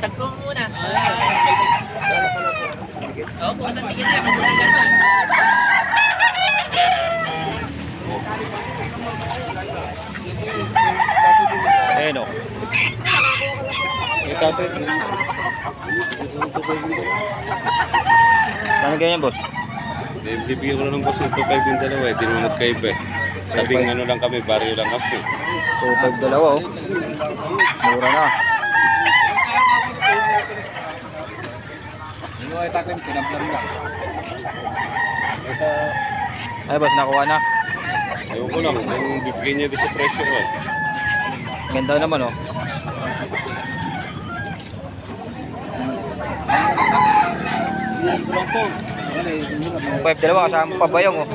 Sagpo mo muna. Oo, bukas ang tingin niya. Mabulang gano'n. Ayan o. Itatid. Saan ganyan, boss? Bibigyan ko na ng boss ng 2.5 yung dalawa. Hindi naman magkaiba eh. Sabing ano lang kami, barrio lang kami. 2.5 dalawa oh. Mura na. Ay, boss, nakuha na. Ayaw ko lang, kung bibigyan niya doon sa presyo ko eh. Ganda naman oh. Yung 5 dalawa kasama pa bayong oh.